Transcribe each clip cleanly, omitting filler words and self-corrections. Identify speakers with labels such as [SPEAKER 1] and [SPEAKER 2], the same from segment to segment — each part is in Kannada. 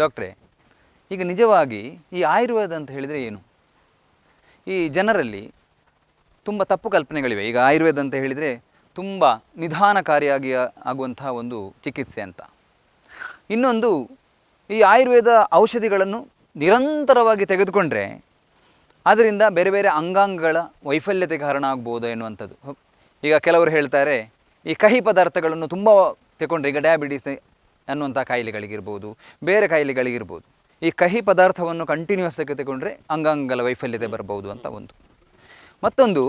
[SPEAKER 1] ಡಾಕ್ಟ್ರೇ, ಈಗ ನಿಜವಾಗಿ ಈ ಆಯುರ್ವೇದ ಅಂತ ಹೇಳಿದರೆ ಏನು? ಈ ಜನರಲ್ಲಿ ತುಂಬ ತಪ್ಪು ಕಲ್ಪನೆಗಳಿವೆ. ಈಗ ಆಯುರ್ವೇದ ಅಂತ ಹೇಳಿದರೆ ತುಂಬ ನಿಧಾನಕಾರಿಯಾಗಿ ಆಗುವಂಥ ಒಂದು ಚಿಕಿತ್ಸೆ ಅಂತ. ಇನ್ನೊಂದು, ಈ ಆಯುರ್ವೇದ ಔಷಧಿಗಳನ್ನು ನಿರಂತರವಾಗಿ ತೆಗೆದುಕೊಂಡ್ರೆ ಅದರಿಂದ ಬೇರೆ ಬೇರೆ ಅಂಗಾಂಗಗಳ ವೈಫಲ್ಯತೆ ಕಾರಣ ಆಗ್ಬೋದು ಎನ್ನುವಂಥದ್ದು. ಈಗ ಕೆಲವರು ಹೇಳ್ತಾರೆ, ಈ ಕಹಿ ಪದಾರ್ಥಗಳನ್ನು ತುಂಬ ತಗೊಂಡ್ರೆ, ಈಗ ಡಯಾಬಿಟೀಸ್ ಅನ್ನುವಂಥ ಕಾಯಿಲೆಗಳಿಗಿರ್ಬೋದು, ಬೇರೆ ಕಾಯಿಲೆಗಳಿಗಿರ್ಬೋದು, ಈ ಕಹಿ ಪದಾರ್ಥವನ್ನು ಕಂಟಿನ್ಯೂಸ್ ಆಗಿ ತಗೊಂಡ್ರೆ ಅಂಗಾಂಗಗಳ ವೈಫಲ್ಯತೆ ಬರ್ಬೋದು ಅಂತ ಒಂದು. ಮತ್ತೊಂದು,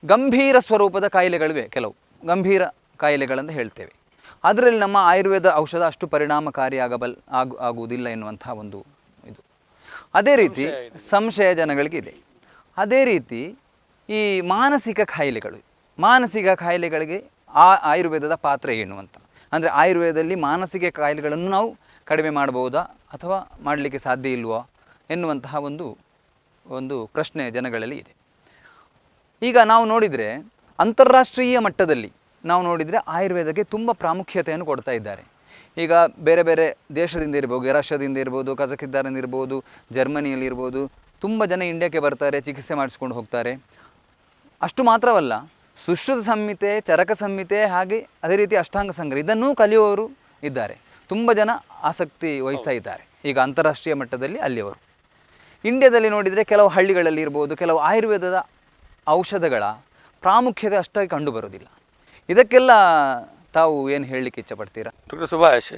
[SPEAKER 1] ಗಂಭೀರ ಸ್ವರೂಪದ ಕಾಯಿಲೆಗಳಿವೆ, ಕೆಲವು ಗಂಭೀರ ಕಾಯಿಲೆಗಳಂತ ಹೇಳ್ತೇವೆ. ಅದರಲ್ಲಿ ನಮ್ಮ ಆಯುರ್ವೇದ ಔಷಧ ಅಷ್ಟು ಆಗುವುದಿಲ್ಲ ಎನ್ನುವಂಥ ಒಂದು ಇದು. ಅದೇ ರೀತಿ ಸಂಶಯ ಜನಗಳಿಗಿದೆ. ಅದೇ ರೀತಿ ಈ ಮಾನಸಿಕ ಕಾಯಿಲೆಗಳಿಗೆ ಆಯುರ್ವೇದದ ಪಾತ್ರ ಏನು ಅಂತ. ಅಂದರೆ ಆಯುರ್ವೇದದಲ್ಲಿ ಮಾನಸಿಕ ಕಾಯಿಲೆಗಳನ್ನು ನಾವು ಕಡಿಮೆ ಮಾಡಬಹುದಾ ಅಥವಾ ಮಾಡಲಿಕ್ಕೆ ಸಾಧ್ಯ ಇಲ್ವಾ ಎನ್ನುವಂತಹ ಒಂದು ಪ್ರಶ್ನೆ ಜನಗಳಲ್ಲಿ ಇದೆ. ಈಗ ನಾವು ನೋಡಿದರೆ ಅಂತಾರಾಷ್ಟ್ರೀಯ ಮಟ್ಟದಲ್ಲಿ ನಾವು ನೋಡಿದರೆ ಆಯುರ್ವೇದಕ್ಕೆ ತುಂಬ ಪ್ರಾಮುಖ್ಯತೆಯನ್ನು ಕೊಡ್ತಾ ಇದ್ದಾರೆ. ಈಗ ಬೇರೆ ಬೇರೆ ದೇಶದಿಂದ ಇರ್ಬೋದು, ರಷ್ಯಾದಿಂದ ಇರ್ಬೋದು, ಕಜಕಿಸ್ತಾನದಿಂದ ಇರ್ಬೋದು, ಜರ್ಮನಿಯಲ್ಲಿ ಇರ್ಬೋದು, ತುಂಬ ಜನ ಇಂಡಿಯಾಕ್ಕೆ ಬರ್ತಾರೆ, ಚಿಕಿತ್ಸೆ ಮಾಡಿಸ್ಕೊಂಡು ಹೋಗ್ತಾರೆ. ಅಷ್ಟು ಮಾತ್ರವಲ್ಲ, ಸುಶ್ರುತ ಸಂಹಿತೆ, ಚರಕ ಸಂಹಿತೆ, ಹಾಗೆ ಅದೇ ರೀತಿ ಅಷ್ಟಾಂಗ ಸಂಗ್ರಹ ಇದನ್ನೂ ಕಲಿಯುವವರು ಇದ್ದಾರೆ. ತುಂಬ ಜನ ಆಸಕ್ತಿ ವಹಿಸ್ತಾ ಇದ್ದಾರೆ ಈಗ ಅಂತಾರಾಷ್ಟ್ರೀಯ ಮಟ್ಟದಲ್ಲಿ ಅಲ್ಲಿಯವರು. ಇಂಡಿಯಾದಲ್ಲಿ ನೋಡಿದರೆ ಕೆಲವು ಹಳ್ಳಿಗಳಲ್ಲಿ ಇರ್ಬೋದು, ಕೆಲವು ಆಯುರ್ವೇದದ ಔಷಧಗಳ ಪ್ರಾಮುಖ್ಯತೆ ಅಷ್ಟಾಗಿ ಕಂಡುಬರೋದಿಲ್ಲ. ಇದಕ್ಕೆಲ್ಲ ತಾವು ಏನು ಹೇಳಲಿಕ್ಕೆ ಇಚ್ಛಪಡ್ತೀರಾ?
[SPEAKER 2] Doctor Subhash,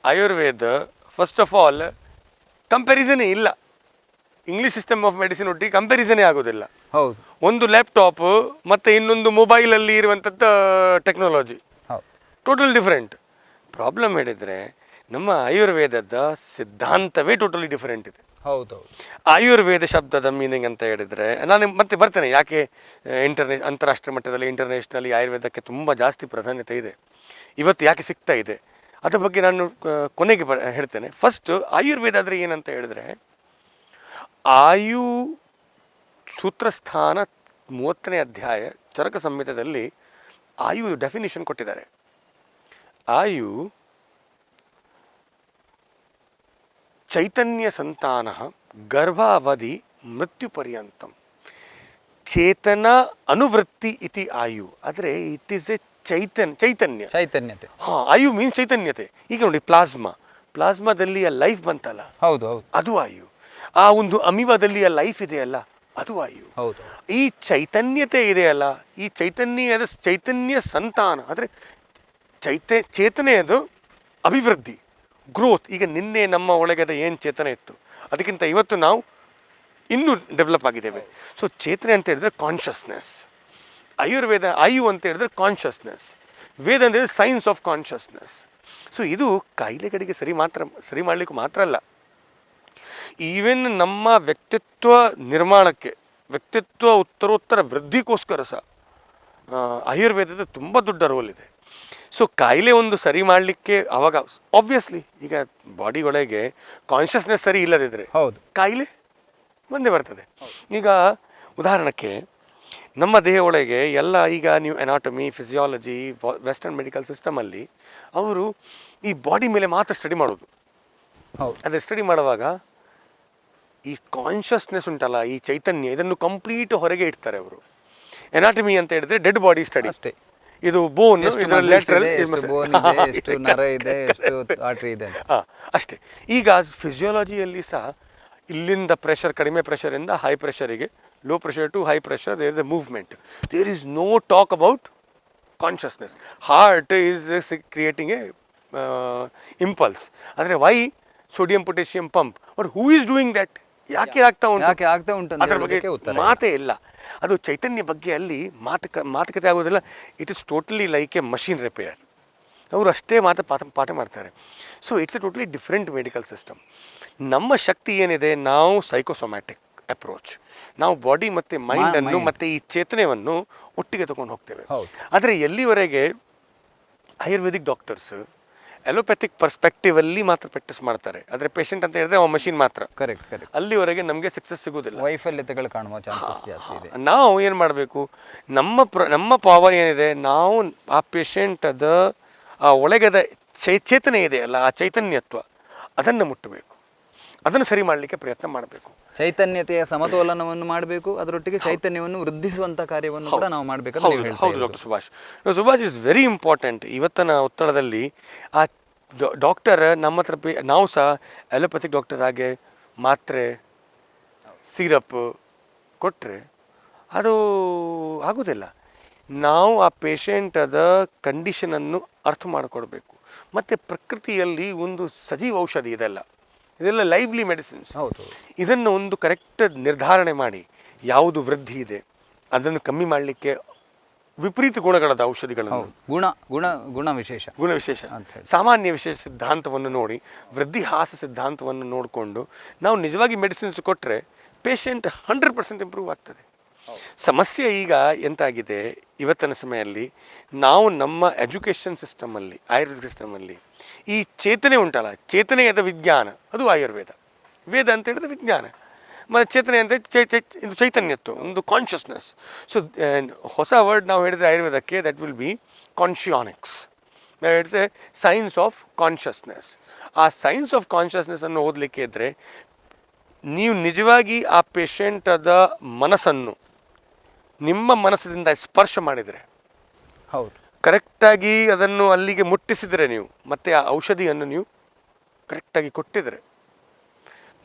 [SPEAKER 2] Ayurveda first of all ಕಂಪ್ಯಾರಿಸನೇ ಇಲ್ಲ. ಇಂಗ್ಲೀಷ್ ಸಿಸ್ಟಮ್ ಆಫ್ ಮೆಡಿಸಿನ್ ಒಟ್ಟಿಗೆ ಕಂಪ್ಯಾರಿಸನೇ ಆಗೋದಿಲ್ಲ.
[SPEAKER 1] ಹೌದು,
[SPEAKER 2] ಒಂದು ಲ್ಯಾಪ್ಟಾಪ್ ಮತ್ತು ಇನ್ನೊಂದು ಮೊಬೈಲಲ್ಲಿ ಇರುವಂಥದ್ದು ಟೆಕ್ನಾಲಜಿ ಟೋಟಲ್ ಡಿಫ್ರೆಂಟ್. ಪ್ರಾಬ್ಲಮ್ ಹೇಳಿದರೆ ನಮ್ಮ ಆಯುರ್ವೇದದ ಸಿದ್ಧಾಂತವೇ ಟೋಟಲಿ ಡಿಫ್ರೆಂಟ್ ಇದೆ.
[SPEAKER 1] ಹೌದು,
[SPEAKER 2] ಆಯುರ್ವೇದ ಶಬ್ದದ ಮೀನಿಂಗ್ ಅಂತ ಹೇಳಿದರೆ ನಾನು ಮತ್ತೆ ಬರ್ತೇನೆ ಯಾಕೆ ಅಂತಾರಾಷ್ಟ್ರೀಯ ಮಟ್ಟದಲ್ಲಿ ಇಂಟರ್ನ್ಯಾಷನಲಿ ಆಯುರ್ವೇದಕ್ಕೆ ತುಂಬ ಜಾಸ್ತಿ ಪ್ರಾಧಾನ್ಯತೆ ಇದೆ, ಇವತ್ತು ಯಾಕೆ ಸಿಗ್ತಾ ಇದೆ, ಅದ್ರ ಬಗ್ಗೆ ನಾನು ಕೊನೆಗೆ ಹೇಳ್ತೇನೆ. ಫಸ್ಟ್ ಆಯುರ್ವೇದ ಆದರೆ ಏನಂತ ಹೇಳಿದ್ರೆ, ಆಯು ಸೂತ್ರಸ್ಥಾನ 30ನೇ ಅಧ್ಯಾಯ ಚರಕ ಸಂಹಿತದಲ್ಲಿ ಆಯು ಡೆಫಿನಿಷನ್ ಕೊಟ್ಟಿದ್ದಾರೆ. ಆಯು ಚೈತನ್ಯ ಸಂತಾನ ಗರ್ಭಾವಧಿ ಮೃತ್ಯು ಪರ್ಯಂತಂ ಚೇತನ ಅನುವೃತ್ತಿ ಇತಿ ಆಯು. ಆದರೆ it is A ಚೈತನ್ಯತೆ. Ayu means ಚೈತನ್ಯತೆ. ಈಗ ನೋಡಿ, ಪ್ಲಾಸ್ಮಾದಲ್ಲಿ ಆ ಲೈಫ್ ಬಂತಲ್ಲ, ಹೌದು, ಅದು ಆಯು. ಆ ಒಂದು ಅಮೀಬಾದಲ್ಲಿ ಆ ಲೈಫ್ ಇದೆಯಲ್ಲ, ಅದು ಆಯು. ಈ ಚೈತನ್ಯತೆ ಇದೆಯಲ್ಲ, ಈ ಚೈತನ್ಯ ಸಂತಾನ ಅಂದರೆ ಚೇತನೆಯದು ಅಭಿವೃದ್ಧಿ, ಗ್ರೋತ್. ಈಗ ನಿನ್ನೆ ನಮ್ಮ ಒಳಗಡೆ ಏನು ಚೇತನ ಇತ್ತು ಅದಕ್ಕಿಂತ ಇವತ್ತು ನಾವು ಇನ್ನೂ ಡೆವಲಪ್ ಆಗಿದ್ದೇವೆ. ಸೊ ಚೇತನೆ ಅಂತ ಹೇಳಿದ್ರೆ ಕಾನ್ಷಿಯಸ್ನೆಸ್. ಆಯುರ್ವೇದ ಆಯು ಅಂತ ಹೇಳಿದ್ರೆ ಕಾನ್ಷಿಯಸ್ನೆಸ್, ವೇದ ಅಂತ ಹೇಳಿದ್ರೆ ಸೈನ್ಸ್ ಆಫ್ ಕಾನ್ಷಿಯಸ್ನೆಸ್. ಸೊ ಇದು ಕಾಯಿಲೆಗಳಿಗೆ ಸರಿ ಮಾಡಲಿಕ್ಕೆ ಮಾತ್ರ ಅಲ್ಲ, ಈವನ್ ನಮ್ಮ ವ್ಯಕ್ತಿತ್ವ ನಿರ್ಮಾಣಕ್ಕೆ, ವ್ಯಕ್ತಿತ್ವ ಉತ್ತರೋತ್ತರ ವೃದ್ಧಿಗೋಸ್ಕರ ಸಹ ಆಯುರ್ವೇದದ ತುಂಬ ದೊಡ್ಡ ರೋಲ್ ಇದೆ. ಸೊ ಕಾಯಿಲೆ ಒಂದು ಸರಿ ಮಾಡಲಿಕ್ಕೆ ಆವಾಗ ಆಬ್ವಿಯಸ್ಲಿ ಈಗ ಬಾಡಿ ಒಳಗೆ ಕಾನ್ಷಿಯಸ್ನೆಸ್ ಸರಿ ಇಲ್ಲದಿದ್ದರೆ ಕಾಯಿಲೆ ಬಂದೇ ಬರ್ತದೆ. ಈಗ ಉದಾಹರಣಕ್ಕೆ ನಮ್ಮ ದೇಹ ಒಳಗೆ ಎಲ್ಲ, ಈಗ ನೀವು ಎನಾಟಮಿ, ಫಿಸಿಯಾಲಜಿ, ವೆಸ್ಟರ್ನ್ ಮೆಡಿಕಲ್ ಸಿಸ್ಟಮಲ್ಲಿ ಅವರು ಈ ಬಾಡಿ ಮೇಲೆ ಮಾತ್ರ ಸ್ಟಡಿ ಮಾಡೋದು. ಅದೇ ಸ್ಟಡಿ ಮಾಡುವಾಗ ಈ ಕಾನ್ಷಿಯಸ್ನೆಸ್ ಉಂಟಲ್ಲ, ಈ ಚೈತನ್ಯ, ಇದನ್ನು ಕಂಪ್ಲೀಟ್ ಹೊರಗೆ ಇಡ್ತಾರೆ ಅವರು. ಎನಾಟಮಿ ಅಂತ ಹೇಳಿದ್ರೆ ಡೆಡ್ ಬಾಡಿ ಸ್ಟಡಿ ಅಷ್ಟೇ. ಇದು ಬೋನ್, ಅಷ್ಟೇ. ಈಗ ಫಿಸಿಯಾಲಜಿಯಲ್ಲಿ ಸಹ ಇಲ್ಲಿಂದ ಪ್ರೆಷರ್, ಕಡಿಮೆ ಪ್ರೆಷರಿಂದ ಹೈ ಪ್ರೆಷರಿಗೆ, low pressure to high pressure, there is a movement. There is no talk about consciousness. Heart is creating a impulse. ಆದರೆ why sodium potassium pump, but who is doing that? ಯಾಕೆ ಆಗ್ತಾ ಉಂಟು ಅದರ ಬಗ್ಗೆ ಮಾತೇ ಇಲ್ಲ. ಅದು ಚೈತನ್ಯ ಬಗ್ಗೆ ಅಲ್ಲಿ ಮಾತುಕತೆ ಆಗೋದಿಲ್ಲ. It is totally like A machine repair. ಅವರು ಅಷ್ಟೇ ಪಾಠ ಮಾಡ್ತಾರೆ. So it's A totally different medical system. ನಮ್ಮ ಶಕ್ತಿ ಏನಿದೆ, ನಾವು ಸೈಕೋಸೊಮ್ಯಾಟಿಕ್ ಅಪ್ರೋಚ್, ನಾವು ಬಾಡಿ ಮತ್ತು ಮೈಂಡನ್ನು ಮತ್ತು ಈ ಚೇತನೆಯನ್ನು ಒಟ್ಟಿಗೆ ತಗೊಂಡು ಹೋಗ್ತೇವೆ. ಆದರೆ ಎಲ್ಲಿವರೆಗೆ ಆಯುರ್ವೇದಿಕ್ ಡಾಕ್ಟರ್ಸ್ ಅಲೋಪ್ಯಾಥಿಕ್ ಪರ್ಸ್ಪೆಕ್ಟಿವಲ್ಲಿ ಮಾತ್ರ ಪ್ರಾಕ್ಟೀಸ್ ಮಾಡ್ತಾರೆ, ಆದರೆ ಪೇಷಂಟ್ ಅಂತ ಹೇಳಿದ್ರೆ ಮಷಿನ್ ಮಾತ್ರ, ಅಲ್ಲಿವರೆಗೆ ನಮಗೆ ಸಕ್ಸಸ್ ಸಿಗೋದಿಲ್ಲ,
[SPEAKER 1] ವೈಫಲ್ಯತೆಗಳು ಕಾಣುವ ಚಾನ್ಸಸ್ ಜಾಸ್ತಿ ಇದೆ.
[SPEAKER 2] ನಾವು ಏನು ಮಾಡಬೇಕು, ನಮ್ಮ ಪವರ್ ಏನಿದೆ, ನಾವು ಆ ಪೇಷಂಟ್ ಆ ಒಳಗದ ಚೇತನೆ ಇದೆಯಲ್ಲ, ಆ ಚೈತನ್ಯತ್ವ ಅದನ್ನು ಮುಟ್ಟಬೇಕು, ಅದನ್ನು ಸರಿ ಮಾಡಲಿಕ್ಕೆ ಪ್ರಯತ್ನ ಮಾಡಬೇಕು.
[SPEAKER 1] ಚೈತನ್ಯತೆಯ ಸಮತೋಲನವನ್ನು ಮಾಡಬೇಕು, ಅದರೊಟ್ಟಿಗೆ ಚೈತನ್ಯವನ್ನು ವೃದ್ಧಿಸುವಂಥ ಕಾರ್ಯವನ್ನು ಕೂಡ ನಾವು ಮಾಡಬೇಕಂತ ನೀವು ಹೇಳ್ತಾ
[SPEAKER 2] ಹೌದು doctor Subhash. Subhash is very important. ಇವತ್ತಿನ ಒತ್ತಡದಲ್ಲಿ ಆ ಡಾಕ್ಟರ್ ನಮ್ಮ ಹತ್ರ ನಾವು ಸಹ ಅಲೋಪತಿಕ್ ಡಾಕ್ಟರ್ ಆಗಿ ಮಾತ್ರೆ ಸಿರಪ್ ಕೊಟ್ಟರೆ ಅದು ಆಗೋದಿಲ್ಲ. ನಾವು ಆ ಪೇಷಂಟದ ಕಂಡೀಷನನ್ನು ಅರ್ಥ ಮಾಡಿಕೊಡ್ಬೇಕು. ಮತ್ತು ಪ್ರಕೃತಿಯಲ್ಲಿ ಒಂದು ಸಜೀವ ಔಷಧಿ ಇದೆಲ್ಲ ಲೈವ್ಲಿ ಮೆಡಿಸಿನ್ಸ್.
[SPEAKER 1] ಹೌದು.
[SPEAKER 2] ಇದನ್ನು ಒಂದು ಕರೆಕ್ಟ್ ನಿರ್ಧಾರಣೆ ಮಾಡಿ ಯಾವುದು ವೃದ್ಧಿ ಇದೆ ಅದನ್ನು ಕಮ್ಮಿ ಮಾಡಲಿಕ್ಕೆ ವಿಪರೀತ ಗುಣಗಳದ ಔಷಧಿಗಳನ್ನು ಗುಣವಿಶೇಷ ಸಾಮಾನ್ಯ ವಿಶೇಷ ಸಿದ್ಧಾಂತವನ್ನು ನೋಡಿ ವೃದ್ಧಿಹಾಸ ಸಿದ್ಧಾಂತವನ್ನು ನೋಡಿಕೊಂಡು ನಾವು ನಿಜವಾಗಿ ಮೆಡಿಸಿನ್ಸ್ ಕೊಟ್ಟರೆ ಪೇಷಂಟ್ 100% ಇಂಪ್ರೂವ್ ಆಗ್ತದೆ. ಸಮಸ್ಯೆ ಈಗ ಎಂತಾಗಿದೆ ಇವತ್ತಿನ ಸಮಯದಲ್ಲಿ, ನಾವು ನಮ್ಮ ಎಜುಕೇಷನ್ ಸಿಸ್ಟಮಲ್ಲಿ ಆಯುರ್ವೇದ ಸಿಸ್ಟಮಲ್ಲಿ ಈ ಚೇತನೆ ಉಂಟಲ್ಲ, ಚೇತನೆಯದ ವಿಜ್ಞಾನ ಅದು ಆಯುರ್ವೇದ. ವೇದ ಅಂತ ಹೇಳಿದ್ರೆ ವಿಜ್ಞಾನ, ಮತ್ತು ಚೇತನೆ ಅಂತ ಇದು ಚೈತನ್ಯತ್ವ, ಒಂದು ಕಾನ್ಷಿಯಸ್ನೆಸ್. ಸೊ ಹೊಸ ವರ್ಡ್ ನಾವು ಹೇಳಿದ್ರೆ ಆಯುರ್ವೇದಕ್ಕೆ that will be conscionics. It's a science of consciousness. ಆ ಸೈನ್ಸ್ ಆಫ್ ಕಾನ್ಷಿಯಸ್ನೆಸ್ಸನ್ನು ಓದಲಿಕ್ಕೆ ಇದ್ದರೆ ನೀವು ನಿಜವಾಗಿ ಆ ಪೇಷಂಟದ ಮನಸ್ಸನ್ನು ನಿಮ್ಮ ಮನಸ್ಸಿನಿಂದ ಸ್ಪರ್ಶ ಮಾಡಿದರೆ,
[SPEAKER 1] ಹೌದು,
[SPEAKER 2] ಕರೆಕ್ಟಾಗಿ ಅದನ್ನು ಅಲ್ಲಿಗೆ ಮುಟ್ಟಿಸಿದರೆ ನೀವು, ಮತ್ತು ಆ ಔಷಧಿಯನ್ನು ನೀವು ಕರೆಕ್ಟಾಗಿ ಕೊಟ್ಟಿದರೆ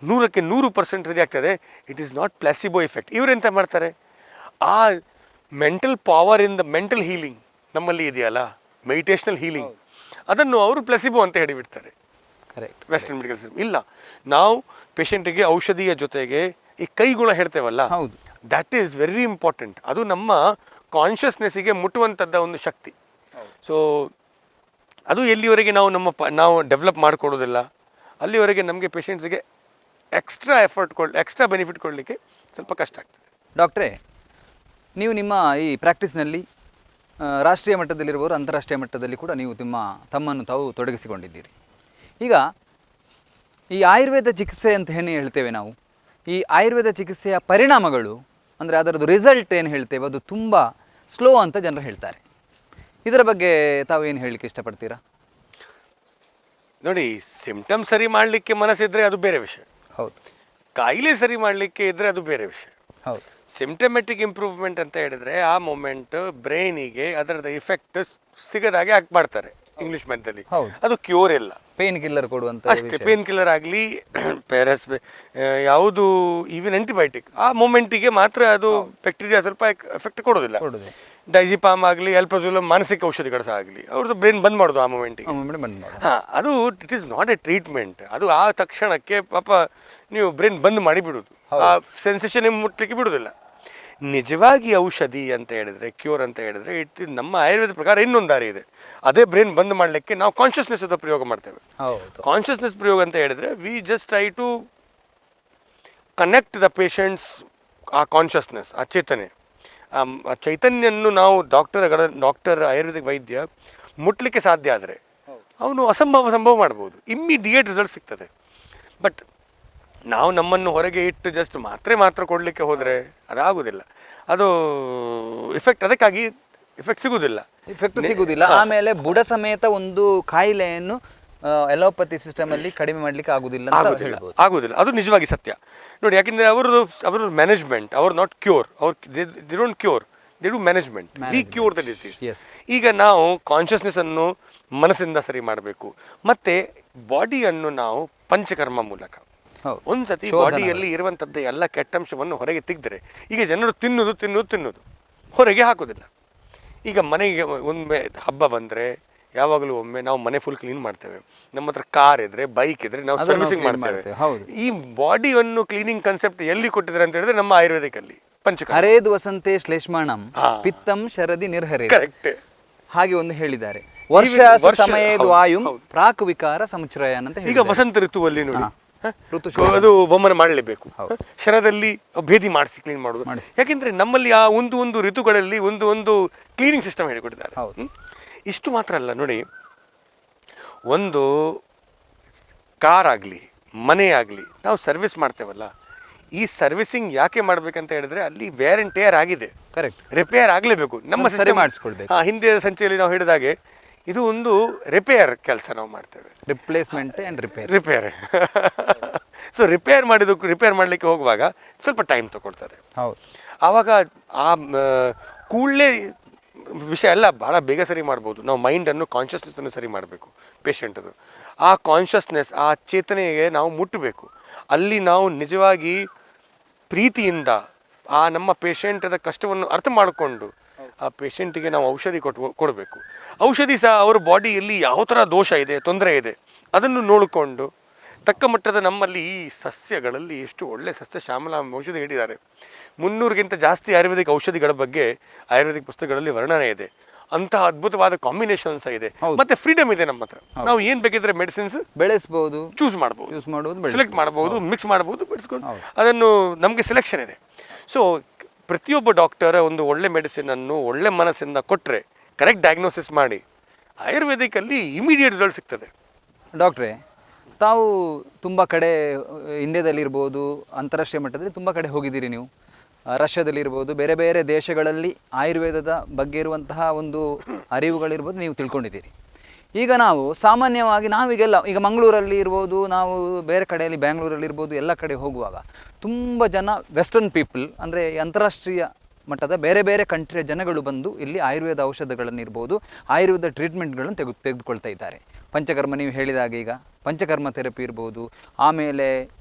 [SPEAKER 2] 100ಕ್ಕೆ 100% ಸರಿ ಆಗ್ತದೆ. It is not placebo effect. ಇವರೆಂತ ಮಾಡ್ತಾರೆ, ಆ ಮೆಂಟಲ್ ಪವರಿಂದ ಮೆಂಟಲ್ ಹೀಲಿಂಗ್ ನಮ್ಮಲ್ಲಿ ಇದೆಯಲ್ಲ, ಮೆಡಿಟೇಷನಲ್ ಹೀಲಿಂಗ್, ಅದನ್ನು ಅವರು ಪ್ಲಾಸಿಬೋ ಅಂತ ಹೇಳಿಬಿಡ್ತಾರೆ.
[SPEAKER 1] ಕರೆಕ್ಟ್.
[SPEAKER 2] ವೆಸ್ಟರ್ನ್ ಮೆಡಿಕಲ್ ಸಿಸ್ಟಮ್ ಇಲ್ಲ. ನಾವು ಪೇಷಂಟಿಗೆ ಔಷಧಿಯ ಜೊತೆಗೆ ಈ ಕೈಗುಣ ಹೇಳ್ತೇವಲ್ಲ,
[SPEAKER 1] ಹೌದು,
[SPEAKER 2] ದ್ಯಾಟ್ ಈಸ್ ವೆರಿ ಇಂಪಾರ್ಟೆಂಟ್. ಅದು ನಮ್ಮ ಕಾನ್ಷಿಯಸ್ನೆಸ್ಸಿಗೆ ಮುಟ್ಟುವಂಥದ್ದ ಒಂದು ಶಕ್ತಿ. ಸೊ ಅದು ಎಲ್ಲಿವರೆಗೆ ನಾವು ಡೆವಲಪ್ ಮಾಡಿಕೊಡೋದಿಲ್ಲ ಅಲ್ಲಿವರೆಗೆ ನಮಗೆ ಪೇಷಂಟ್ಸಿಗೆ ಎಕ್ಸ್ಟ್ರಾ ಬೆನಿಫಿಟ್ ಕೊಡಲಿಕ್ಕೆ ಸ್ವಲ್ಪ ಕಷ್ಟ ಆಗ್ತದೆ.
[SPEAKER 1] ಡಾಕ್ಟ್ರೇ, ನೀವು ನಿಮ್ಮ ಈ ಪ್ರಾಕ್ಟೀಸ್ನಲ್ಲಿ ರಾಷ್ಟ್ರೀಯ ಮಟ್ಟದಲ್ಲಿರುವವರು ಅಂತಾರಾಷ್ಟ್ರೀಯ ಮಟ್ಟದಲ್ಲಿ ಕೂಡ ನೀವು ತಮ್ಮನ್ನು ತಾವು ತೊಡಗಿಸಿಕೊಂಡಿದ್ದೀರಿ. ಈಗ ಈ ಆಯುರ್ವೇದ ಚಿಕಿತ್ಸೆ ಅಂತ ಹೇಳ್ತೇವೆ ನಾವು, ಈ ಆಯುರ್ವೇದ ಚಿಕಿತ್ಸೆಯ ಪರಿಣಾಮಗಳು ಅಂದರೆ ಅದರದ್ದು ರಿಸಲ್ಟ್ ಏನು ಹೇಳ್ತೇವೆ ಅದು ತುಂಬ ಸ್ಲೋ ಅಂತ ಜನರು ಹೇಳ್ತಾರೆ. ಇದರ ಬಗ್ಗೆ ತಾವು ಏನು ಹೇಳಲಿಕ್ಕೆ ಇಷ್ಟಪಡ್ತೀರಾ?
[SPEAKER 2] ನೋಡಿ, ಸಿಂಪ್ಟಮ್ ಸರಿ ಮಾಡಲಿಕ್ಕೆ ಮನಸ್ಸಿದ್ರೆ ಅದು ಬೇರೆ ವಿಷಯ.
[SPEAKER 1] ಹೌದು.
[SPEAKER 2] ಕಾಯಿಲೆ ಸರಿ ಮಾಡಲಿಕ್ಕೆ ಇದ್ದರೆ ಅದು ಬೇರೆ ವಿಷಯ.
[SPEAKER 1] ಹೌದು.
[SPEAKER 2] ಸಿಂಪ್ಟಮೆಟಿಕ್ ಇಂಪ್ರೂವ್ಮೆಂಟ್ ಅಂತ ಹೇಳಿದ್ರೆ ಆ ಮೊಮೆಂಟ್ ಬ್ರೈನಿಗೆ ಅದರದ ಇಫೆಕ್ಟ್ ಸಿಗದಾಗೆ ಹಾಕಿ ಮಾಡ್ತಾರೆ ಇಂಗ್ಲಿಷ್ ಮೆಥಡಲ್ಲಿ. ಅದು ಕ್ಯೂರ್ ಇಲ್ಲ.
[SPEAKER 1] ಪೇನ್ ಕಿಲ್ಲರ್ ಕೊಡುವಂತ
[SPEAKER 2] ಅಷ್ಟೇ, ಪೇನ್ ಕಿಲ್ಲರ್ ಆಗಲಿ ಯಾವುದು ಈವನ್ ಆಂಟಿಬಯೋಟಿಕ್ ಆ ಮೊಮೆಂಟಿಗೆ ಮಾತ್ರ ಅದು ಬ್ಯಾಕ್ಟೀರಿಯಾ ಸ್ವಲ್ಪ ಎಫೆಕ್ಟ್ ಕೊಡೋದಿಲ್ಲ. ಡೈಜಿಪಾಮ್ ಆಗಲಿ ಎಲ್ಪ್ರಜೋಲಮ್ ಮಾನಸಿಕ ಔಷಧಿಗಳು ಸಹ ಆಗಲಿ ಅವ್ರದ್ದು ಬ್ರೈನ್ ಬಂದ್ ಮಾಡೋದು ಆ ಮೊಮೆಂಟಿಗೆ. ಅದು it is not A treatment. ಅದು ಆ ತಕ್ಷಣಕ್ಕೆ ಪಾಪ ನೀವು ಬ್ರೈನ್ ಬಂದ್ ಮಾಡಿ ಬಿಡೋದು, ಆ ಸೆನ್ಸೇಷನ್ ಮುಟ್ಲಿಕ್ಕೆ ಬಿಡೋದಿಲ್ಲ. ನಿಜವಾಗಿ ಔಷಧಿ ಅಂತ ಹೇಳಿದ್ರೆ, ಕ್ಯೂರ್ ಅಂತ ಹೇಳಿದ್ರೆ, ನಮ್ಮ ಆಯುರ್ವೇದ ಪ್ರಕಾರ ಇನ್ನೊಂದು ದಾರಿ ಇದೆ. ಅದೇ ಬ್ರೈನ್ ಬಂದ್ ಮಾಡಲಿಕ್ಕೆ ನಾವು ಕಾನ್ಷಿಯಸ್ನೆಸ್ ಅದ ಪ್ರಯೋಗ ಮಾಡ್ತೇವೆ. ಕಾನ್ಷಿಯಸ್ನೆಸ್ ಪ್ರಯೋಗ ಅಂತ ಹೇಳಿದ್ರೆ we just try to connect the patients ಆ ಕಾನ್ಷಿಯಸ್ನೆಸ್, ಆ ಚೇತನೆ, ಆ ಚೈತನ್ಯನ್ನು ನಾವು ಡಾಕ್ಟರ್ ಆಯುರ್ವೇದಿಕ್ ವೈದ್ಯ ಮುಟ್ಲಿಕ್ಕೆ ಸಾಧ್ಯ ಆದರೆ ಅವನು ಸಂಭವ ಮಾಡ್ಬೋದು, ಇಮ್ಮಿಡಿಯೇಟ್ ರಿಸಲ್ಟ್ ಸಿಗ್ತದೆ. ಬಟ್ ನಾವು ನಮ್ಮನ್ನು ಹೊರಗೆ ಇಟ್ಟು ಜಸ್ಟ್ ಮಾತ್ರ ಕೊಡಲಿಕ್ಕೆ ಹೋದರೆ ಅದಾಗೋದಿಲ್ಲ. ಅದು ಅದಕ್ಕಾಗಿ ಎಫೆಕ್ಟ್ ಸಿಗುವುದಿಲ್ಲ.
[SPEAKER 1] ಆಮೇಲೆ ಬುಡ ಸಮೇತ ಒಂದು ಕಾಯಿಲೆಯನ್ನು ಎಲೋಪತಿ ಸಿಸ್ಟಮ್ ಅಲ್ಲಿ ಕಡಿಮೆ ಮಾಡ್ಲಿಕ್ಕೆ ಆಗುದಿಲ್ಲ.
[SPEAKER 2] ಅದು ನಿಜವಾಗಿ ಸತ್ಯ. ನೋಡಿ, ಯಾಕೆಂದ್ರೆ ಅವರ ಮ್ಯಾನೇಜ್ಮೆಂಟ್, ಅವರು not cure, they don't cure, they do management. We cure the disease. ಈಗ ನಾವು ಕಾನ್ಷಿಯಸ್ನೆಸ್ ಅನ್ನು ಮನಸ್ಸಿಂದ ಸರಿ ಮಾಡಬೇಕು. ಮತ್ತೆ ಬಾಡಿಯನ್ನು ನಾವು ಪಂಚಕರ್ಮ ಮೂಲಕ ಒಂದ್ಸತಿ ಬಾಡಿಯಲ್ಲಿ ಇರುವಂಥದ್ದು ಎಲ್ಲ ಕೆಟ್ಟಂಶವನ್ನು ಹೊರಗೆ ತೆಗೆದರೆ, ಈಗ ಜನರು ತಿನ್ನುವುದು ಹೊರಗೆ ಹಾಕೋದಿಲ್ಲ. ಈಗ ಮನೆಗೆ ಒಮ್ಮೆ ಹಬ್ಬ ಬಂದರೆ ಯಾವಾಗಲೂ ಒಮ್ಮೆ ನಾವು ಮನೆ ಫುಲ್ ಕ್ಲೀನ್ ಮಾಡ್ತೇವೆ. ನಮ್ಮ ಹತ್ರ ಕಾರ್ ಇದ್ರೆ, ಬೈಕ್ ಇದ್ರೆ ನಾವು ಸರ್ವಿಸಿಂಗ್ ಮಾಡ್ತೇವೆ. ಈ ಬಾಡಿಯನ್ನು ಕ್ಲೀನಿಂಗ್ ಕಾನ್ಸೆಪ್ಟ್ ಎಲ್ಲಿ ಕೊಟ್ಟಿದ್ದಾರೆ ಅಂತ ಹೇಳಿದ್ರೆ ನಮ್ಮ ಆಯುರ್ವೇದಿಕಲ್ಲಿ ಪಂಚಕರ್ಮ.
[SPEAKER 1] ಹರೇದು ವಸಂತೆ ಶ್ಲೇಷ್ಮಾಣಂ ಪಿತ್ತಂ ಶರದಿ ನಿರ್ಹರೆ,
[SPEAKER 2] ಕರೆಕ್ಟ್
[SPEAKER 1] ಹಾಗೆ ಒಂದು ಹೇಳಿದ್ದಾರೆ. ವರ್ಷ ಸಮಯದ ವಾಯು ಪ್ರಾಕ್ ವಿಕಾರ ಸಮುಚ್ರಯ ಅಂತ. ಈಗ
[SPEAKER 2] ವಸಂತ ಋತುವಲ್ಲಿ ನೋಡಿ ಅದು ವಮನ ಮಾಡಲೇಬೇಕು. ಶರದಲ್ಲಿ ಭೇದಿ ಮಾಡಿಸಿ ಕ್ಲೀನ್ ಮಾಡೋದು. ಯಾಕೆಂದ್ರೆ ನಮ್ಮಲ್ಲಿ ಆ ಒಂದು ಋತುಗಳಲ್ಲಿ ಒಂದು ಕ್ಲೀನಿಂಗ್ ಸಿಸ್ಟಮ್ ಹೇಳಿಕೊಟ್ಟಿದ್ದಾರೆ. ಇಷ್ಟು ಮಾತ್ರ ಅಲ್ಲ ನೋಡಿ, ಒಂದು ಕಾರ್ ಆಗಲಿ ಮನೆ ಆಗಲಿ ನಾವು ಸರ್ವಿಸ್ ಮಾಡ್ತೇವಲ್ಲ, ಈ ಸರ್ವಿಸಿಂಗ್ ಯಾಕೆ ಮಾಡ್ಬೇಕಂತ ಹೇಳಿದ್ರೆ ಅಲ್ಲಿ ವೇರ್ ಅಂಡ್ ಟೇರ್ ಆಗಿದೆ, ಕರೆಕ್ಟ್, ರಿಪೇರ್ ಆಗಲೇಬೇಕು. ನಮ್ಮ ಸಿಸ್ಟಮ್ ಮಾಡಿಸ್ಕೊಳ್ಬೇಕು. ಹಿಂದೆ ಸಂಚಿಯಲ್ಲಿ ನಾವು ಹೇಳಿದಾಗೆ ಇದು ಒಂದು ರಿಪೇರ್ ಕೆಲಸ ನಾವು ಮಾಡ್ತೇವೆ.
[SPEAKER 1] Replacement and
[SPEAKER 2] repair so repair ಮಾಡಲಿಕ್ಕೆ ಹೋಗುವಾಗ ಸ್ವಲ್ಪ ಟೈಮ್ ತಗೊಳ್ತದೆ.
[SPEAKER 1] ಹೌದು.
[SPEAKER 2] ಆವಾಗ ಆ ಕೂಡಲೇ ವಿಷಯ ಎಲ್ಲ ಭಾಳ ಬೇಗ ಸರಿ ಮಾಡ್ಬೋದು. ನಾವು ಮೈಂಡನ್ನು ಕಾನ್ಷಿಯಸ್ನೆಸ್ಸನ್ನು ಸರಿ ಮಾಡಬೇಕು ಪೇಷಂಟದು. ಆ ಕಾನ್ಷಿಯಸ್ನೆಸ್, ಆ ಚೇತನೆಗೆ ನಾವು ಮುಟ್ಟಬೇಕು. ಅಲ್ಲಿ ನಾವು ನಿಜವಾಗಿ ಪ್ರೀತಿಯಿಂದ ಆ ನಮ್ಮ ಪೇಷಂಟದ ಕಷ್ಟವನ್ನು ಅರ್ಥ ಮಾಡಿಕೊಂಡು ಆ ಪೇಷಂಟಿಗೆ ನಾವು ಔಷಧಿ ಕೊಡಬೇಕು. ಔಷಧಿ ಸಹ ಅವ್ರ ಬಾಡಿಯಲ್ಲಿ ಯಾವ ಥರ ದೋಷ ಇದೆ, ತೊಂದರೆ ಇದೆ, ಅದನ್ನು ನೋಡಿಕೊಂಡು ತಕ್ಕ ಮಟ್ಟದ ನಮ್ಮಲ್ಲಿ ಈ ಸಸ್ಯಗಳಲ್ಲಿ ಎಷ್ಟು ಒಳ್ಳೆ ಸಸ್ಯ ಶ್ಯಾಮಲ ಔಷಧಿ ಹೇಳಿದ್ದಾರೆ. 300ಗಿಂತ ಜಾಸ್ತಿ ಆಯುರ್ವೇದಿಕ್ ಔಷಧಿಗಳ ಬಗ್ಗೆ ಆಯುರ್ವೇದಿಕ್ ಪುಸ್ತಕಗಳಲ್ಲಿ ವರ್ಣನೆ ಇದೆ. ಅಂತಹ ಅದ್ಭುತವಾದ ಕಾಂಬಿನೇಷನ್ಸ್ ಇದೆ. ಮತ್ತೆ ಫ್ರೀಡಮ್ ಇದೆ ನಮ್ಮ ಹತ್ರ. ನಾವು ಏನು ಬೇಕಿದ್ರೆ ಮೆಡಿಸಿನ್ಸ್
[SPEAKER 1] ಬೆಳೆಸ್ಬೋದು,
[SPEAKER 2] ಚೂಸ್ ಮಾಡ್ಬೋದು, ಸೆಲೆಕ್ಟ್ ಮಾಡ್ಬೋದು, ಮಿಕ್ಸ್ ಮಾಡ್ಬೋದು, ಬೆಳೆಸ್ಕೊಂಡು ಅದನ್ನು ನಮಗೆ ಸೆಲೆಕ್ಷನ್ ಇದೆ. ಸೊ ಪ್ರತಿಯೊಬ್ಬ ಡಾಕ್ಟರ್ ಒಂದು ಒಳ್ಳೆ ಮೆಡಿಸಿನನ್ನು ಒಳ್ಳೆ ಮನಸ್ಸಿಂದ ಕೊಟ್ಟರೆ, ಕರೆಕ್ಟ್ ಡಯಾಗ್ನೋಸಿಸ್ ಮಾಡಿ, ಆಯುರ್ವೇದಿಕಲ್ಲಿ ಇಮಿಡಿಯೇಟ್ ರಿಸಲ್ಟ್ ಸಿಗ್ತದೆ.
[SPEAKER 1] ಡಾಕ್ಟ್ರೇ, ತಾವು ತುಂಬ ಕಡೆ ಇಂಡಿಯಾದಲ್ಲಿರ್ಬೋದು, ಅಂತಾರಾಷ್ಟ್ರೀಯ ಮಟ್ಟದಲ್ಲಿ ತುಂಬ ಕಡೆ ಹೋಗಿದ್ದೀರಿ ನೀವು. ರಷ್ಯಾದಲ್ಲಿರ್ಬೋದು, ಬೇರೆ ಬೇರೆ ದೇಶಗಳಲ್ಲಿ ಆಯುರ್ವೇದದ ಬಗ್ಗೆ ಇರುವಂತಹ ಒಂದು ಅರಿವುಗಳಿರ್ಬೋದು ನೀವು ತಿಳ್ಕೊಂಡಿದ್ದೀರಿ. ಈಗ ನಾವು ಸಾಮಾನ್ಯವಾಗಿ ಈಗ ಮಂಗಳೂರಲ್ಲಿ ಇರ್ಬೋದು, ನಾವು ಬೇರೆ ಕಡೆಯಲ್ಲಿ ಬ್ಯಾಂಗ್ಳೂರಲ್ಲಿರ್ಬೋದು, ಎಲ್ಲ ಕಡೆ ಹೋಗುವಾಗ ತುಂಬ ಜನ ವೆಸ್ಟರ್ನ್ ಪೀಪಲ್, ಅಂದರೆ ಅಂತಾರಾಷ್ಟ್ರೀಯ ಮಟ್ಟದ ಬೇರೆ ಬೇರೆ ಕಂಟ್ರಿಯ ಜನಗಳು ಬಂದು ಇಲ್ಲಿ ಆಯುರ್ವೇದ ಔಷಧಗಳನ್ನಿರ್ಬೋದು, ಆಯುರ್ವೇದ ಟ್ರೀಟ್ಮೆಂಟ್ಗಳನ್ನು ತೆಗೆದುಕೊಳ್ತಾ ಇದ್ದಾರೆ. ಪಂಚಕರ್ಮ ನೀವು ಹೇಳಿದಾಗ, ಈಗ ಪಂಚಕರ್ಮ ಥೆರಪಿ ಇರ್ಬೋದು, ಆಮೇಲೆ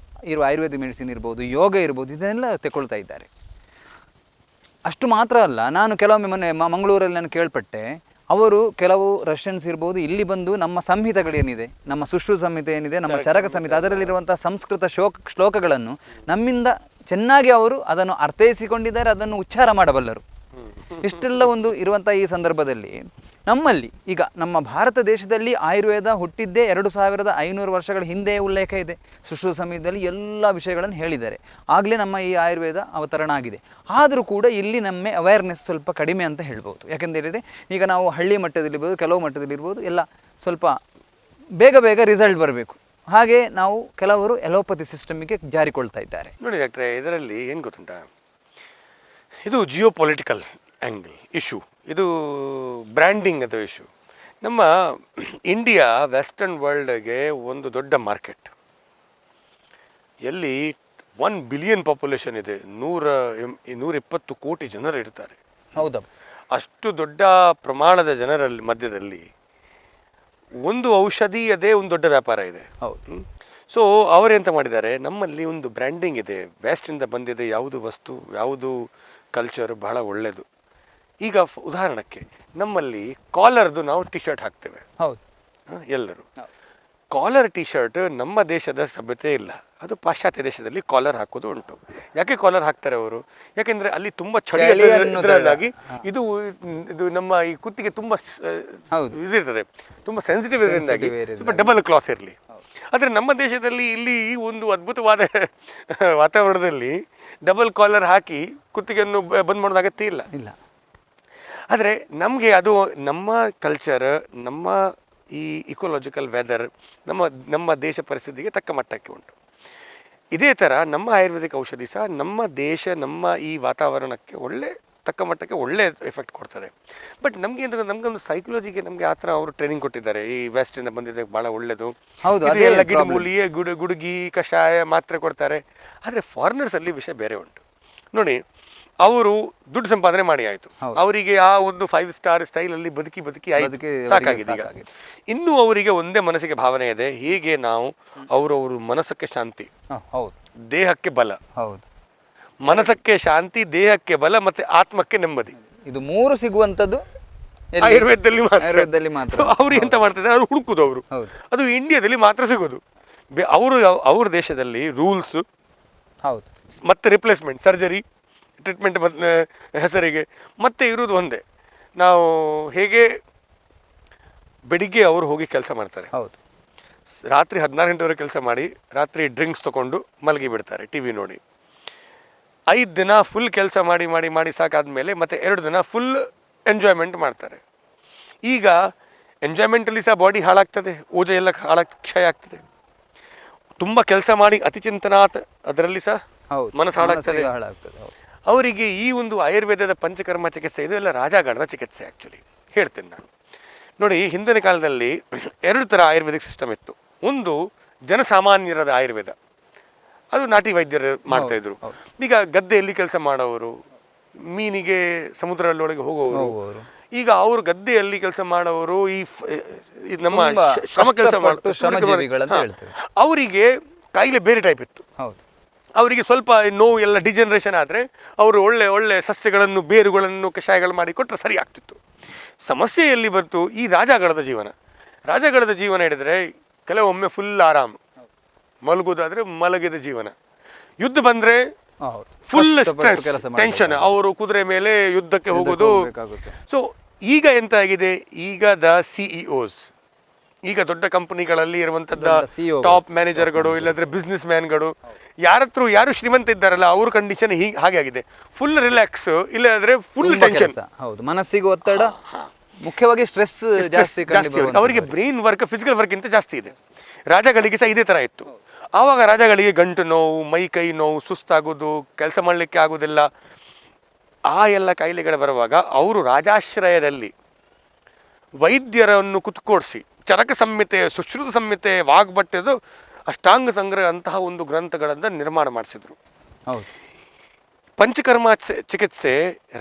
[SPEAKER 1] ಇರುವ ಆಯುರ್ವೇದ ಮೆಡಿಸಿನ್ ಇರ್ಬೋದು, ಯೋಗ ಇರ್ಬೋದು, ಇದನ್ನೆಲ್ಲ ತಗೊಳ್ತಾ ಇದ್ದಾರೆ. ಅಷ್ಟು ಮಾತ್ರ ಅಲ್ಲ, ನಾನು ಕೆಲವೊಮ್ಮೆ ಮೊನ್ನೆ ಮಂಗಳೂರಲ್ಲಿ ನಾನು ಕೇಳ್ಪಟ್ಟೆ, ಅವರು ಕೆಲವು ರಷ್ಯನ್ಸ್ ಇರ್ಬೋದು ಇಲ್ಲಿ ಬಂದು ನಮ್ಮ ಸಂಹಿತೆಗಳೇನಿದೆ, ನಮ್ಮ ಸುಶ್ರುತ ಸಂಹಿತೆ ಏನಿದೆ, ನಮ್ಮ ಚರಕ ಸಂಹಿತೆ, ಅದರಲ್ಲಿರುವಂಥ ಸಂಸ್ಕೃತ ಶ್ಲೋಕಗಳನ್ನು ನಮ್ಮಿಂದ ಚೆನ್ನಾಗಿ ಅವರು ಅದನ್ನು ಅರ್ಥೈಸಿಕೊಂಡಿದ್ದಾರೆ, ಅದನ್ನು ಉಚ್ಚಾರ ಮಾಡಬಲ್ಲರು. ಇಷ್ಟೆಲ್ಲ ಒಂದು ಇರುವಂಥ ಈ ಸಂದರ್ಭದಲ್ಲಿ ನಮ್ಮಲ್ಲಿ ಈಗ ನಮ್ಮ ಭಾರತ ದೇಶದಲ್ಲಿ ಆಯುರ್ವೇದ ಹುಟ್ಟಿದ್ದೇ 2500 ವರ್ಷಗಳ ಹಿಂದೆ ಉಲ್ಲೇಖ ಇದೆ. ಸುಶ್ರುತ ಸಂಹಿತೆಯಲ್ಲಿ ಎಲ್ಲ ವಿಷಯಗಳನ್ನು ಹೇಳಿದ್ದಾರೆ. ಆಗಲೇ ನಮ್ಮ ಈ ಆಯುರ್ವೇದ ಅವತರಣ ಆಗಿದೆ. ಆದರೂ ಕೂಡ ಇಲ್ಲಿ ನಮ್ಮ ಅವೇರ್ನೆಸ್ ಸ್ವಲ್ಪ ಕಡಿಮೆ ಅಂತ ಹೇಳ್ಬೋದು. ಯಾಕೆಂತ ಹೇಳಿದರೆ ಈಗ ನಾವು ಹಳ್ಳಿ ಮಟ್ಟದಲ್ಲಿರ್ಬೋದು, ಕೆಲವು ಮಟ್ಟದಲ್ಲಿರ್ಬೋದು, ಎಲ್ಲ ಸ್ವಲ್ಪ ಬೇಗ ರಿಸಲ್ಟ್ ಬರಬೇಕು. ಹಾಗೆ ನಾವು ಕೆಲವರು ಎಲೋಪತಿ ಸಿಸ್ಟಮಿಗೆ ಜಾರಿಕೊಳ್ತಾ ಇದ್ದಾರೆ.
[SPEAKER 2] ನೋಡಿ ಡಾಕ್ಟ್ರೆ, ಇದರಲ್ಲಿ ಏನು ಗೊತ್ತುಂಟಾ, ಇದು ಜಿಯೋ ಪೊಲಿಟಿಕಲ್ ಆ್ಯಂಗಲ್ ಇಶ್ಯೂ, ಇದು ಬ್ರ್ಯಾಂಡಿಂಗ್ ಅದು ಇಶ್ಯೂ. ನಮ್ಮ ಇಂಡಿಯಾ ವೆಸ್ಟರ್ನ್ ವರ್ಲ್ಡ್ಗೆ ಒಂದು ದೊಡ್ಡ ಮಾರ್ಕೆಟ್, ಎಲ್ಲಿ 1 ಬಿಲಿಯನ್ ಪಾಪ್ಯುಲೇಷನ್ ಇದೆ, 120 ಕೋಟಿ ಜನರು ಇರ್ತಾರೆ.
[SPEAKER 1] ಹೌದಾ?
[SPEAKER 2] ಅಷ್ಟು ದೊಡ್ಡ ಪ್ರಮಾಣದ ಜನರಲ್ಲಿ ಮಧ್ಯದಲ್ಲಿ ಒಂದು ಔಷಧಿ ಅದೇ ಒಂದು ದೊಡ್ಡ ವ್ಯಾಪಾರ ಇದೆ.
[SPEAKER 1] ಹೌದು.
[SPEAKER 2] ಸೊ ಅವರೆಂತ ಮಾಡಿದ್ದಾರೆ, ನಮ್ಮಲ್ಲಿ ಒಂದು ಬ್ರ್ಯಾಂಡಿಂಗ್ ಇದೆ, ವೆಸ್ಟಿಂದ ಬಂದಿದೆ, ಯಾವುದು ವಸ್ತು, ಯಾವುದು ಕಲ್ಚರ್ ಬಹಳ ಒಳ್ಳೆಯದು. ಈಗ ಉದಾಹರಣಕ್ಕೆ ನಮ್ಮಲ್ಲಿ ಕಾಲರ್ದು ನಾವು ಟಿ ಶರ್ಟ್ ಹಾಕ್ತೇವೆ.
[SPEAKER 1] ಹೌದು.
[SPEAKER 2] ಎಲ್ಲರೂ ಕಾಲರ್ ಟಿ ಶರ್ಟ್ ನಮ್ಮ ದೇಶದ ಸಭ್ಯತೆ ಇಲ್ಲ, ಅದು ಪಾಶ್ಚಾತ್ಯ ದೇಶದಲ್ಲಿ ಕಾಲರ್ ಹಾಕೋದು ಉಂಟು. ಯಾಕೆ ಕಾಲರ್ ಹಾಕ್ತಾರೆ ಅವರು? ಯಾಕೆಂದರೆ ಅಲ್ಲಿ ತುಂಬ ಚಳಿಯಾಗಿ ಇದು ನಮ್ಮ ಈ ಕುತ್ತಿಗೆ ತುಂಬ ಇದಿರ್ತದೆ, ತುಂಬ ಸೆನ್ಸಿಟಿವ್ ಇದರಿಂದಾಗಿ ಸ್ವಲ್ಪ ಡಬಲ್ ಕ್ಲಾತ್ ಇರಲಿ. ಆದರೆ ನಮ್ಮ ದೇಶದಲ್ಲಿ ಇಲ್ಲಿ ಈ ಒಂದು ಅದ್ಭುತವಾದ ವಾತಾವರಣದಲ್ಲಿ ಡಬಲ್ ಕಾಲರ್ ಹಾಕಿ ಕುತ್ತಿಗೆಯನ್ನು ಬಂದ್ ಮಾಡೋದು ಅಗತ್ಯ ಇಲ್ಲ. ಆದರೆ ನಮಗೆ ಅದು ನಮ್ಮ ಕಲ್ಚರ್, ನಮ್ಮ ಈ ಇಕೋಲಾಜಿಕಲ್ ವೆದರ್, ನಮ್ಮ ದೇಶ ಪರಿಸ್ಥಿತಿಗೆ ತಕ್ಕ ಮಟ್ಟಕ್ಕೆ ಉಂಟು. ಇದೇ ಥರ ನಮ್ಮ ಆಯುರ್ವೇದಿಕ್ ಔಷಧಿ ಸಹ ನಮ್ಮ ದೇಶ, ನಮ್ಮ ಈ ವಾತಾವರಣಕ್ಕೆ ತಕ್ಕ ಮಟ್ಟಕ್ಕೆ ಒಳ್ಳೆ ಎಫೆಕ್ಟ್ ಕೊಡ್ತದೆ. ಬಟ್ ನಮಗೊಂದು ಸೈಕಾಲಜಿಗೆ ನಮಗೆ ಆ ಥರ ಅವರು ಟ್ರೈನಿಂಗ್ ಕೊಟ್ಟಿದ್ದಾರೆ. ಈ ವೆಸ್ಟಿಂದ ಬಂದಿದೆ ಭಾಳ ಒಳ್ಳೆಯದು, ಎಲ್ಲ ಗಿಡಮೂಲಿಕೆ, ಗುಡುಗಿ, ಕಷಾಯ ಮಾತ್ರೆ ಕೊಡ್ತಾರೆ. ಆದರೆ ಫಾರಿನರ್ಸಲ್ಲಿ ವಿಷಯ ಬೇರೆ ಉಂಟು. ನೋಡಿ, ಅವರು ದುಡ್ಡು ಸಂಪಾದನೆ ಮಾಡಿ ಆಯಿತು, ಅವರಿಗೆ ಆ ಒಂದು 5 ಸ್ಟಾರ್ ಸ್ಟೈಲಲ್ಲಿ ಬದುಕಿ ಆಯ್ತು, ಸಾಕಾಗಿದೆ. ಈಗ ಇನ್ನೂ ಅವರಿಗೆ ಒಂದೇ ಮನಸ್ಸಿಗೆ ಭಾವನೆ ಇದೆ, ಹೇಗೆ ನಾವು ಅವರವರು ಮನಸ್ಸಕ್ಕೆ ಶಾಂತಿ, ದೇಹಕ್ಕೆ ಬಲ, ಮನಸ್ಸಕ್ಕೆ ಶಾಂತಿ, ದೇಹಕ್ಕೆ ಬಲ ಮತ್ತು ಆತ್ಮಕ್ಕೆ ನೆಮ್ಮದಿ,
[SPEAKER 1] ಇದು 3 ಸಿಗುವಂಥದ್ದು
[SPEAKER 2] ಆಯುರ್ವೇದದಲ್ಲಿ ಮಾತ್ರ. ಅವ್ರು ಎಂತ ಮಾಡ್ತಿದ್ದಾರೆ, ಅದು ಹುಡುಕುದು ಅವರು, ಅದು ಇಂಡಿಯಾದಲ್ಲಿ ಮಾತ್ರ ಸಿಗೋದು. ಅವ್ರ ದೇಶದಲ್ಲಿ ರೂಲ್ಸ್ ಮತ್ತೆ ರಿಪ್ಲೇಸ್ಮೆಂಟ್, ಸರ್ಜರಿ, ಟ್ರೀಟ್ಮೆಂಟ್ ಹೆಸರಿಗೆ ಮತ್ತೆ ಇರೋದು ಒಂದೇ. ನಾವು ಹೇಗೆ ಬೆಳಿಗ್ಗೆ ಅವರು ಹೋಗಿ ಕೆಲಸ ಮಾಡ್ತಾರೆ, ರಾತ್ರಿ 16 ಗಂಟೆವರೆಗೆ ಕೆಲಸ ಮಾಡಿ, ರಾತ್ರಿ ಡ್ರಿಂಕ್ಸ್ ತೊಗೊಂಡು ಮಲಗಿ ಬಿಡ್ತಾರೆ, ಟಿ ವಿ ನೋಡಿ. 5 ದಿನ ಫುಲ್ ಕೆಲಸ ಮಾಡಿ ಸಾಕಾದ್ಮೇಲೆ ಮತ್ತೆ 2 ದಿನ ಫುಲ್ ಎಂಜಾಯ್ಮೆಂಟ್ ಮಾಡ್ತಾರೆ. ಈಗ ಎಂಜಾಯ್ಮೆಂಟಲ್ಲಿ ಸಹ ಬಾಡಿ ಹಾಳಾಗ್ತದೆ, ಓಜ ಎಲ್ಲ ಕ್ಷಯ ಆಗ್ತದೆ. ತುಂಬ ಕೆಲಸ ಮಾಡಿ ಅತಿಚಿಂತನಾತ್, ಅದರಲ್ಲಿ ಸಹ ಮನಸ್ಸು ಹಾಳಾಗ್ತದೆ. ಅವರಿಗೆ ಈ ಒಂದು ಆಯುರ್ವೇದದ ಪಂಚಕರ್ಮ ಚಿಕಿತ್ಸೆ, ಇದು ಎಲ್ಲ ರಾಜಾಗಣದ ಚಿಕಿತ್ಸೆ. ಆ್ಯಕ್ಚುಲಿ ಹೇಳ್ತೇನೆ ನಾನು, ನೋಡಿ, ಹಿಂದಿನ ಕಾಲದಲ್ಲಿ 2 ಥರ ಆಯುರ್ವೇದಿಕ್ ಸಿಸ್ಟಮ್ ಇತ್ತು. ಒಂದು ಜನಸಾಮಾನ್ಯರದ ಆಯುರ್ವೇದ, ಅದು ನಾಟಿ ವೈದ್ಯರು ಮಾಡ್ತಾಯಿದ್ರು. ಈಗ ಗದ್ದೆಯಲ್ಲಿ ಕೆಲಸ ಮಾಡೋರು, ಮೀನಿಗೆ ಸಮುದ್ರದೊಳಗೆ ಹೋಗೋರು, ಈಗ ಅವರು ಗದ್ದೆಯಲ್ಲಿ ಕೆಲಸ ಮಾಡೋರು, ಈ ನಮ್ಮ ಶ್ರಮ ಕೆಲಸ ಅವರಿಗೆ ಕಾಯಿಲೆ ಬೇರೆ ಟೈಪ್ ಇತ್ತು. ಅವರಿಗೆ ಸ್ವಲ್ಪ ನೋವು ಎಲ್ಲ ಡಿಜನರೇಷನ್ ಆದರೆ ಅವರು ಒಳ್ಳೆ ಒಳ್ಳೆ ಸಸ್ಯಗಳನ್ನು, ಬೇರುಗಳನ್ನು, ಕಷಾಯಗಳು ಮಾಡಿ ಕೊಟ್ಟರೆ ಸರಿ ಆಗ್ತಿತ್ತು. ಸಮಸ್ಯೆ ಎಲ್ಲಿ ಬಂತು? ಈ ರಾಜಾಗಳದ ಜೀವನ. ರಾಜಾಗಳದ ಜೀವನ ಹಿಡಿದ್ರೆ ಕೆಲವೊಮ್ಮೆ ಫುಲ್ ಆರಾಮ್, ಮಲಗೋದಾದರೆ ಮಲಗಿದ ಜೀವನ. ಯುದ್ಧ ಬಂದರೆ ಫುಲ್ ಸ್ಟ್ರೆಸ್, ಟೆನ್ಷನ್, ಅವರು ಕುದುರೆ ಮೇಲೆ ಯುದ್ಧಕ್ಕೆ ಹೋಗೋದು. ಸೊ ಈಗ ಎಂತ ಆಗಿದೆ, ಈಗ ದ CEOs, ಈಗ ದೊಡ್ಡ ಕಂಪನಿಗಳಲ್ಲಿ ಇರುವಂಥದ್ದು ಟಾಪ್ ಮ್ಯಾನೇಜರ್ಗಳು, ಇಲ್ಲಾಂದರೆ ಬಿಸ್ನೆಸ್ ಮ್ಯಾನ್ಗಳು, ಯಾರು ಶ್ರೀಮಂತ ಇದ್ದಾರಲ್ಲ ಅವ್ರ ಕಂಡೀಷನ್ ಹಾಗೆ ಆಗಿದೆ. ಫುಲ್ ರಿಲ್ಯಾಕ್ಸ್, ಇಲ್ಲಾಂದರೆ ಫುಲ್ ಟೆನ್ಷನ್.
[SPEAKER 1] ಹೌದು, ಮನಸ್ಸಿಗೆ ಒತ್ತಡ, ಮುಖ್ಯವಾಗಿ ಸ್ಟ್ರೆಸ್ ಜಾಸ್ತಿ.
[SPEAKER 2] ಅವರಿಗೆ ಬ್ರೈನ್ ವರ್ಕ್ ಫಿಸಿಕಲ್ ವರ್ಕ್ ಇಂತ ಜಾಸ್ತಿ ಇದೆ. ರಾಜಗಳಿಗೆ ಸಹ ಇದೇ ಥರ ಇತ್ತು. ಆವಾಗ ರಾಜಗಳಿಗೆ ಗಂಟು ನೋವು, ಮೈ ಕೈ ನೋವು, ಸುಸ್ತಾಗೋದು, ಕೆಲಸ ಮಾಡಲಿಕ್ಕೆ ಆಗೋದಿಲ್ಲ, ಆ ಎಲ್ಲ ಕಾಯಿಲೆಗಳು ಬರುವಾಗ ಅವರು ರಾಜಾಶ್ರಯದಲ್ಲಿ ವೈದ್ಯರನ್ನು ಕುತ್ಕೊಡಿಸಿ ಚರಕ ಸಂಹಿತೆ, ಸುಶ್ರುತ ಸಂಹಿತೆ, ವಾಗ್ಭಟ್ಟದು, ಅಷ್ಟಾಂಗ ಸಂಗ್ರಹ ಅಂತಹ ಒಂದು ಗ್ರಂಥಗಳನ್ನು ನಿರ್ಮಾಣ ಮಾಡಿಸಿದ್ರು. ಪಂಚಕರ್ಮ ಚಿಕಿತ್ಸೆ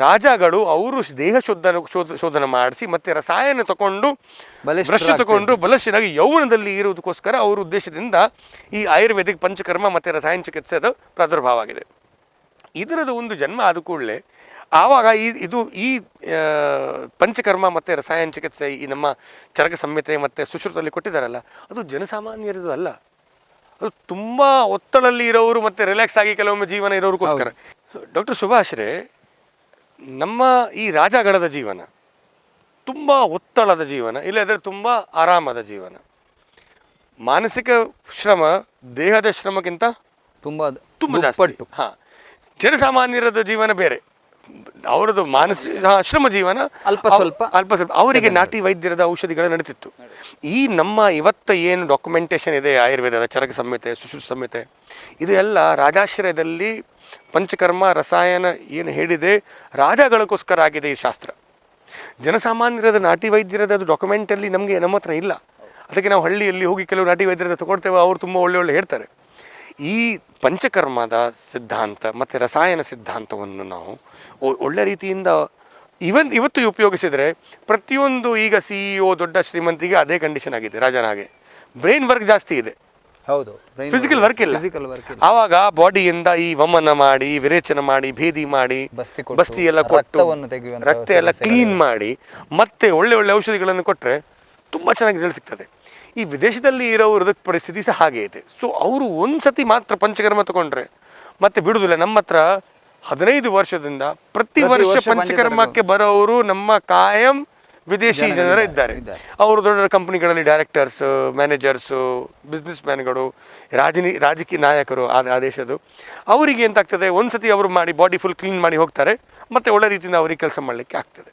[SPEAKER 2] ರಾಜಗಳು ಅವರು ದೇಹ ಶೋಧನೆ ಮಾಡಿಸಿ ಮತ್ತೆ ರಸಾಯನ ತಗೊಂಡು ಬ್ರಷ್ ತಗೊಂಡು ಬಲಶೀಲಾಗಿ ಯೌವನದಲ್ಲಿ ಇರುವುದಕ್ಕೋಸ್ಕರ ಅವರ ಉದ್ದೇಶದಿಂದ ಈ ಆಯುರ್ವೇದಿಕ್ ಪಂಚಕರ್ಮ ಮತ್ತು ರಸಾಯನ ಚಿಕಿತ್ಸೆದು ಪ್ರಾದುರ್ಭಾವ ಆಗಿದೆ. ಇದರದ್ದು ಒಂದು ಜನ್ಮ ಆದ ಕೂಡಲೇ ಆವಾಗ ಈ ಪಂಚಕರ್ಮ ಮತ್ತು ರಸಾಯನ ಚಿಕಿತ್ಸೆ, ಈ ನಮ್ಮ ಚರಕ ಸಂಹಿತೆ ಮತ್ತು ಸುಶ್ರುತದಲ್ಲಿ ಕೊಟ್ಟಿದ್ದಾರಲ್ಲ, ಅದು ಜನಸಾಮಾನ್ಯರದು ಅಲ್ಲ. ಅದು ತುಂಬ ಒತ್ತಡದಲ್ಲಿ ಇರೋರು ಮತ್ತು ರಿಲ್ಯಾಕ್ಸ್ ಆಗಿ ಕೆಲವೊಮ್ಮೆ ಜೀವನ ಇರೋರಿಗೋಸ್ಕರ. ಡಾಕ್ಟರ್ ಸುಭಾಷ್ರೇ, ನಮ್ಮ ಈ ರಾಜಗಣದ ಜೀವನ ತುಂಬ ಒತ್ತಡದ ಜೀವನ, ಇಲ್ಲದ್ರೆ ತುಂಬ ಆರಾಮದ ಜೀವನ. ಮಾನಸಿಕ ಶ್ರಮ ದೇಹದ ಶ್ರಮಕ್ಕಿಂತ ತುಂಬ ಜಾಸ್ತಿ. ಹಾಂ, ಜನಸಾಮಾನ್ಯರದ ಜೀವನ ಬೇರೆ, ಅವರದ್ದು ಮಾನಸಿಕ ಶ್ರಮ ಜೀವನ ಅಲ್ಪ ಸ್ವಲ್ಪ. ಅವರಿಗೆ ನಾಟಿ ವೈದ್ಯರದ ಔಷಧಿಗಳು ನಡೀತಿತ್ತು. ಈ ನಮ್ಮ ಇವತ್ತ ಏನು ಡಾಕ್ಯುಮೆಂಟೇಶನ್ ಇದೆ ಆಯುರ್ವೇದದ ಚರಕ ಸಂಹಿತೆ, ಸುಶ್ರುತ ಸಂಹಿತೆ, ಇದು ಎಲ್ಲ ರಾಜಾಶ್ರಯದಲ್ಲಿ ಪಂಚಕರ್ಮ ರಸಾಯನ ಏನು ಹೇಳಿದೆ ರಾಜಗಳಿಗೋಸ್ಕರ ಆಗಿದೆ ಈ ಶಾಸ್ತ್ರ. ಜನಸಾಮಾನ್ಯರದ ನಾಟಿ ವೈದ್ಯರದ ಅದು ಡಾಕ್ಯುಮೆಂಟಲ್ಲಿ ನಮ್ಮ ಹತ್ರ ಇಲ್ಲ. ಅದಕ್ಕೆ ನಾವು ಹಳ್ಳಿಯಲ್ಲಿ ಹೋಗಿ ಕೆಲವು ನಾಟಿ ವೈದ್ಯರದ ತಗೊಳ್ತೇವೆ, ಅವರು ತುಂಬ ಒಳ್ಳೆ ಹೇಳ್ತಾರೆ. ಈ ಪಂಚಕರ್ಮದ ಸಿದ್ಧಾಂತ ಮತ್ತು ರಸಾಯನ ಸಿದ್ಧಾಂತವನ್ನು ನಾವು ಒಳ್ಳೆ ರೀತಿಯಿಂದ ಇವತ್ತು ಉಪಯೋಗಿಸಿದರೆ ಪ್ರತಿಯೊಂದು ಈಗ CEO ದೊಡ್ಡ ಶ್ರೀಮಂತಿಗೆ ಅದೇ ಕಂಡೀಷನ್ ಆಗಿದೆ. ರಾಜನ ಹಾಗೆ ಬ್ರೈನ್ ವರ್ಕ್ ಜಾಸ್ತಿ ಇದೆ,
[SPEAKER 1] ಹೌದು,
[SPEAKER 2] ಫಿಸಿಕಲ್ ವರ್ಕ್ ಇಲ್ಲ. ಆವಾಗ ಬಾಡಿಯಿಂದ ಈ ವಮನ ಮಾಡಿ, ವಿರೇಚನ ಮಾಡಿ, ಭೇದಿ ಮಾಡಿ, ಬಸ್ತಿ ಎಲ್ಲ ಕೊಟ್ಟು ರಕ್ತ ಎಲ್ಲ ಕ್ಲೀನ್ ಮಾಡಿ ಮತ್ತೆ ಒಳ್ಳೆ ಒಳ್ಳೆ ಔಷಧಿಗಳನ್ನು ಕೊಟ್ಟರೆ ತುಂಬ ಚೆನ್ನಾಗಿ ರಿಸಲ್ಟ್ ಸಿಗ್ತದೆ. ಈ ವಿದೇಶದಲ್ಲಿ ಇರೋರದ ಪರಿಸ್ಥಿತಿ ಸಹ ಹಾಗೆ ಇದೆ. ಸೊ ಅವರು ಒಂದು ಸತಿ ಮಾತ್ರ ಪಂಚಕರ್ಮ ತಗೊಂಡ್ರೆ ಮತ್ತೆ ಬಿಡುವುದಿಲ್ಲ. ನಮ್ಮ ಹತ್ರ 15 ವರ್ಷದಿಂದ ಪ್ರತಿ ವರ್ಷ ಪಂಚಕರ್ಮಕ್ಕೆ ಬರೋರು ನಮ್ಮ ಕಾಯಂ ವಿದೇಶಿ ಜನರು ಇದ್ದಾರೆ. ಅವರು ದೊಡ್ಡ ಕಂಪನಿಗಳಲ್ಲಿ ಡೈರೆಕ್ಟರ್ಸ್, ಮ್ಯಾನೇಜರ್ಸು, ಬಿಸ್ನೆಸ್ ಮ್ಯಾನ್ಗಳು, ರಾಜಕೀಯ ನಾಯಕರು ಆ ದೇಶದ್ದು. ಅವರಿಗೆ ಎಂತಾಗ್ತದೆ, ಒಂದು ಸತಿ ಅವರು ಮಾಡಿ ಬಾಡಿ ಫುಲ್ ಕ್ಲೀನ್ ಮಾಡಿ ಹೋಗ್ತಾರೆ, ಮತ್ತು ಒಳ್ಳೆ ರೀತಿಯಿಂದ ಅವರಿಗೆ ಕೆಲಸ ಮಾಡಲಿಕ್ಕೆ ಆಗ್ತದೆ.